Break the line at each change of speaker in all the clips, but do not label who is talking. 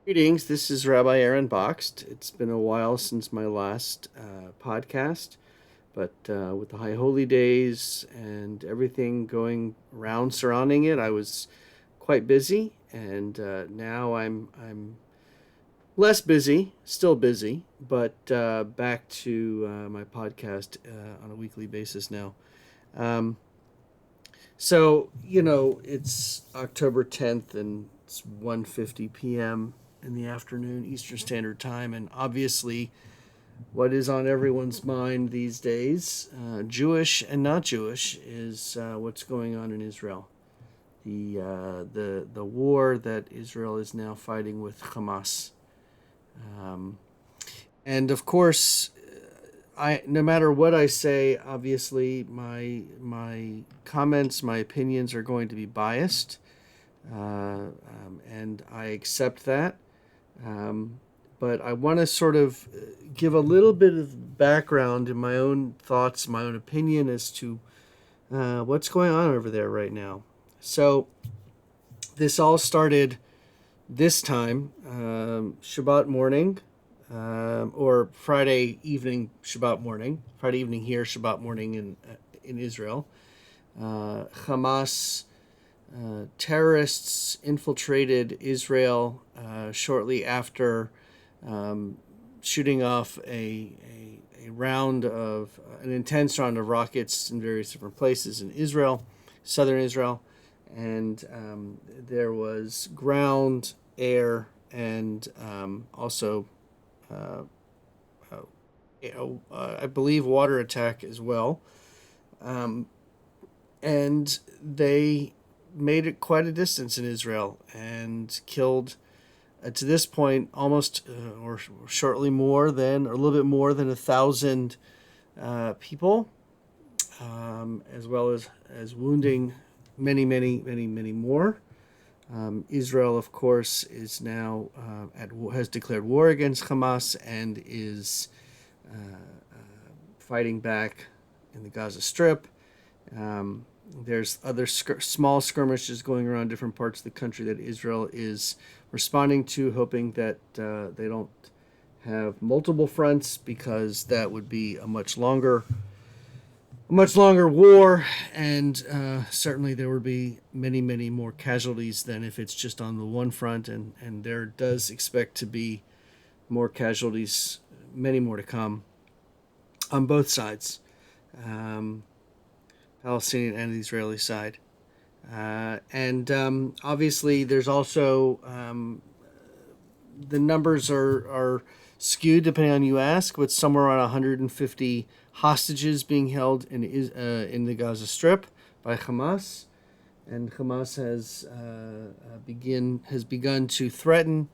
Greetings, this is Rabbi Aaron Boxt. It's been a while since my last podcast, but with the High Holy Days and everything going around surrounding it, I was quite busy, and now I'm less busy, still busy, but back to my podcast on a weekly basis now. Um, it's October 10th and it's 1:50 p.m. in the afternoon Eastern Standard Time, and obviously what is on everyone's mind these days, Jewish and not Jewish, is what's going on in Israel. The war that Israel is now fighting with Hamas. Um, and of course, I no matter what I say, obviously my comments, my opinions are going to be biased, and I accept that. Um, but I want to sort of give a little bit of background in my own thoughts, my own opinion as to what's going on over there right now. So this all started this time, Shabbat morning, or Friday evening, Shabbat morning. Friday evening here, Shabbat morning in Israel. Hamas terrorists infiltrated Israel shortly after um, shooting off a round of an intense round of rockets in various different places in Israel, southern Israel, and there was ground, air, and also, uh, I believe, water attack as well. Um, and they made it quite a distance in Israel and killed, to this point, almost or shortly more than, or a little bit more than 1,000 people, as well as wounding many more. Israel, of course, is now has declared war against Hamas and is fighting back in the Gaza Strip. Um, there's other small skirmishes going around different parts of the country that Israel is responding to, hoping that they don't have multiple fronts because that would be a much longer war, and certainly there would be many more casualties than if it's just on the one front, and there does expect to be more casualties, many more to come on both sides, um, Palestinian and the Israeli side. And obviously, there's also the numbers are skewed depending on who you ask, with somewhere around 150 hostages being held in the Gaza Strip by Hamas, and Hamas has begun to threaten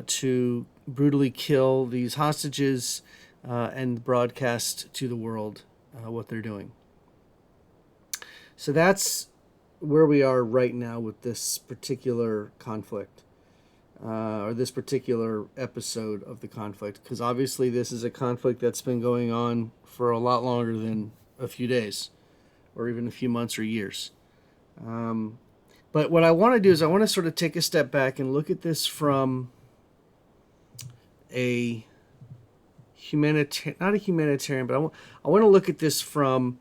to brutally kill these hostages and broadcast to the world what they're doing. So that's where we are right now with this particular conflict, or this particular episode of the conflict, because obviously this is a conflict that's been going on for a lot longer than a few days, or even a few months or years. Um, but what I want to do is I want to sort of take a step back and look at this from a humanitarian, not a humanitarian, but I want to look at this from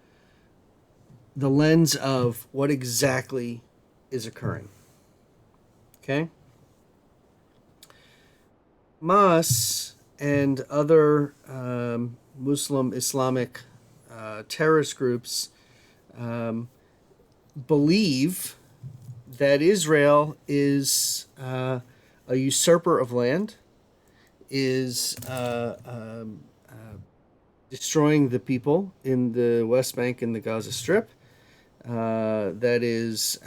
the lens of what exactly is occurring. Okay? Hamas and other Muslim Islamic terrorist groups um, believe that Israel is a usurper of land, is destroying the people in the West Bank and the Gaza Strip. That is,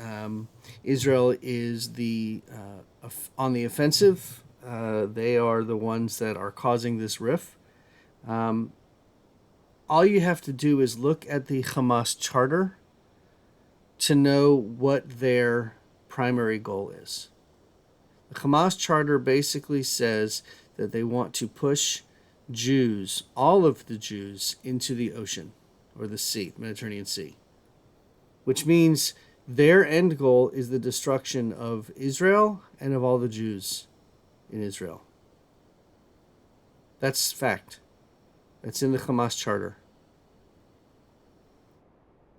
Israel is on the offensive. They are the ones that are causing this rift. Um, all you have to do is look at the Hamas charter to know what their primary goal is. The Hamas charter basically says that they want to push Jews, all of the Jews, into the ocean or the sea, Mediterranean Sea, which means their end goal is the destruction of Israel and of all the Jews. in Israel. That's fact. That's in the Hamas charter.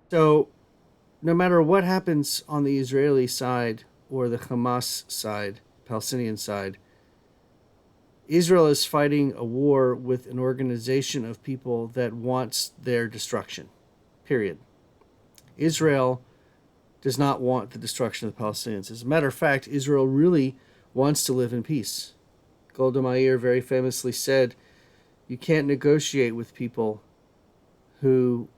So, no matter what happens on the Israeli side or the Hamas side, Palestinian side, Israel is fighting a war with an organization of people that wants their destruction. Period. Israel does not want the destruction of the Palestinians. As a matter of fact, Israel really wants to live in peace. Golda Meir very famously said, "You can't negotiate with people who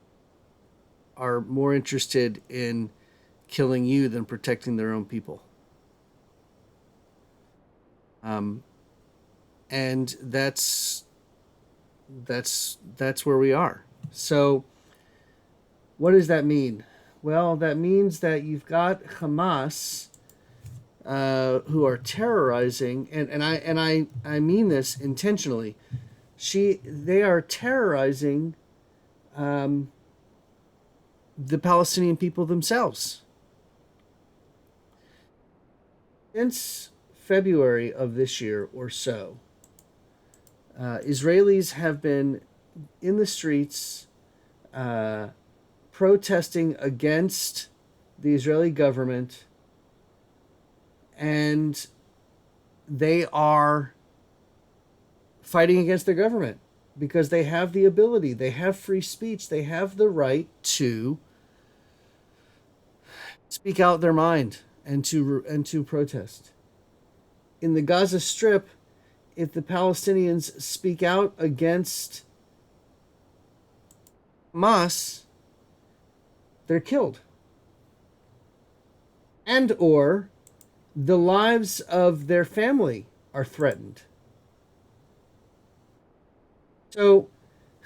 are more interested in killing you than protecting their own people." And that's where we are. So, what does that mean? Well, that means that you've got Hamas, who are terrorizing, and I mean this intentionally. They are terrorizing the Palestinian people themselves. Since February of this year or so, Israelis have been in the streets protesting against the Israeli government, and they are fighting against the government because they have the ability, they have free speech, they have the right to speak out their mind and to protest. In the Gaza Strip, if the Palestinians speak out against Hamas, they're killed. And or the lives of their family are threatened. So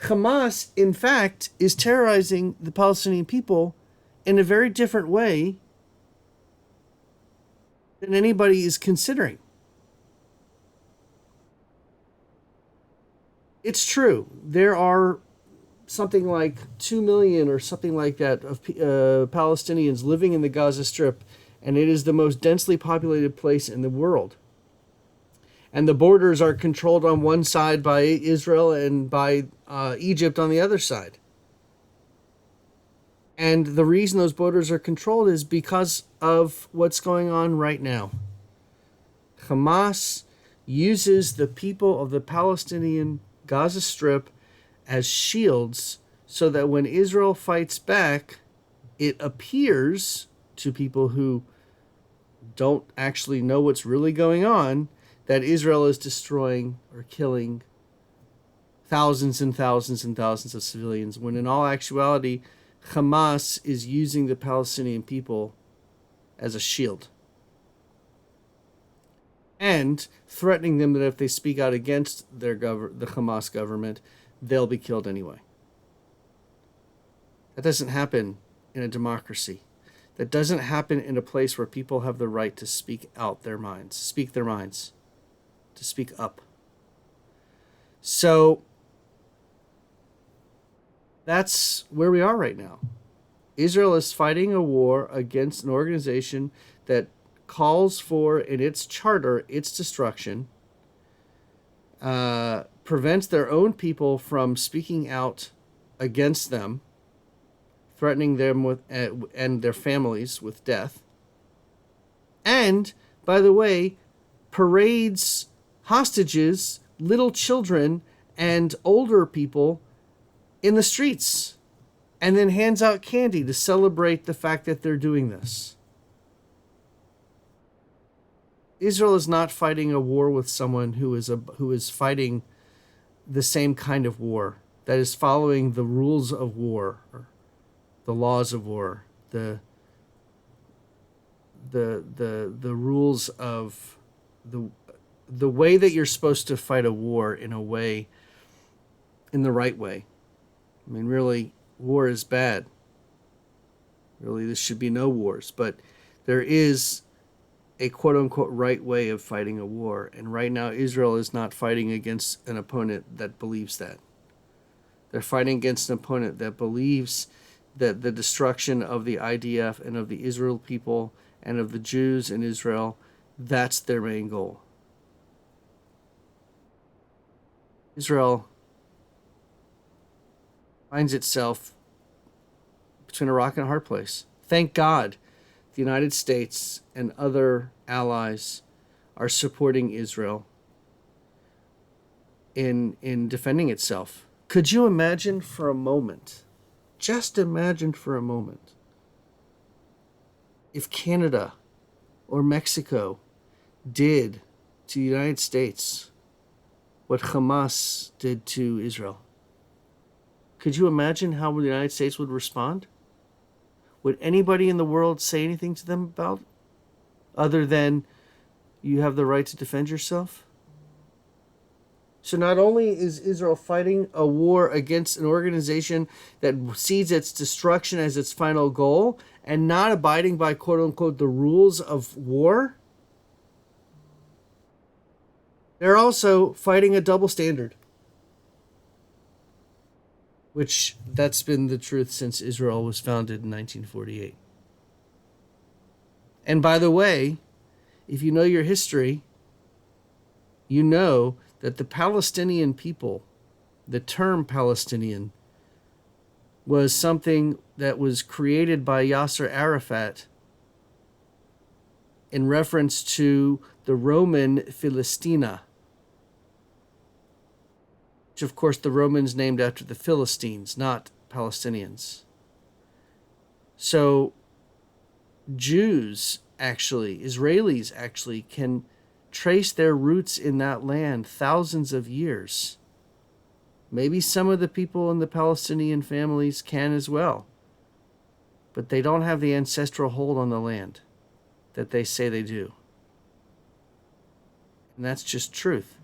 Hamas, in fact, is terrorizing the Palestinian people in a very different way than anybody is considering. It's true. There are something like 2 million or something like that of Palestinians living in the Gaza Strip, and it is the most densely populated place in the world. And the borders are controlled on one side by Israel and by Egypt on the other side. And the reason those borders are controlled is because of what's going on right now. Hamas uses the people of the Palestinian Gaza Strip as shields so that when Israel fights back, it appears to people who don't actually know what's really going on that Israel is destroying or killing thousands and thousands and thousands of civilians, when in all actuality, Hamas is using the Palestinian people as a shield and threatening them that if they speak out against the Hamas government, they'll be killed anyway. That doesn't happen in a democracy. That doesn't happen in a place where people have the right to speak out their minds, to speak up. So that's where we are right now. Israel is fighting a war against an organization that calls for, in its charter, its destruction, prevents their own people from speaking out against them, threatening them with and their families with death, and, by the way, parades hostages, little children, and older people in the streets, and then hands out candy to celebrate the fact that they're doing this. Israel is not fighting a war with someone who is fighting the same kind of war, that is following the rules of war, or the laws of war, the rules of the way that you're supposed to fight a war in the right way. I mean, really, war is bad. Really, there should be no wars, but there is a quote-unquote right way of fighting a war, and right now Israel is not fighting against an opponent that believes that. They're fighting against an opponent that believes that the destruction of the IDF and of the Israel people and of the Jews in Israel, that's their main goal. Israel finds itself between a rock and a hard place. Thank God the United States and other allies are supporting Israel in defending itself. Could you imagine for a moment, just imagine for a moment, if Canada or Mexico did to the United States what Hamas did to Israel? Could you imagine how the United States would respond? Would anybody in the world say anything to them about other than you have the right to defend yourself? So not only is Israel fighting a war against an organization that sees its destruction as its final goal and not abiding by quote unquote the rules of war, they're also fighting a double standard. Which that's been the truth since Israel was founded in 1948. And by the way, if you know your history, you know that the Palestinian people, the term Palestinian, was something that was created by Yasser Arafat in reference to the Roman Philistina, which of course the Romans named after the Philistines, not Palestinians. So Jews actually, Israelis actually, can trace their roots in that land thousands of years. Maybe some of the people in the Palestinian families can as well, but they don't have the ancestral hold on the land that they say they do. And that's just truth.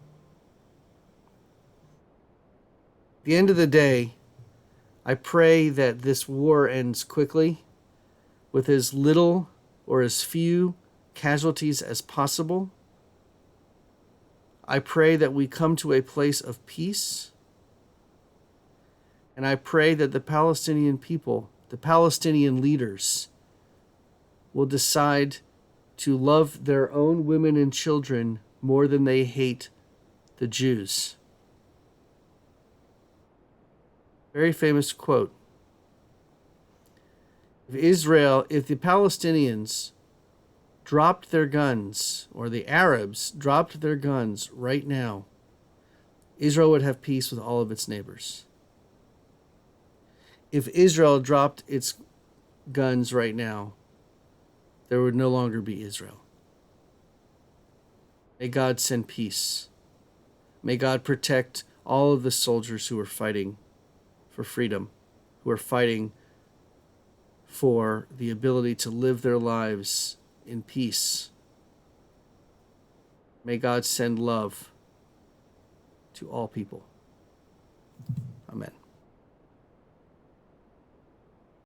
At the end of the day, I pray that this war ends quickly with as little or as few casualties as possible. I pray that we come to a place of peace. And I pray that the Palestinian people, the Palestinian leaders, will decide to love their own women and children more than they hate the Jews. Very famous quote. If the Palestinians dropped their guns, or the Arabs dropped their guns right now, Israel would have peace with all of its neighbors. If Israel dropped its guns right now, there would no longer be Israel. May God send peace. May God protect all of the soldiers who are fighting for freedom, who are fighting for the ability to live their lives in peace. May God send love to all people. Amen.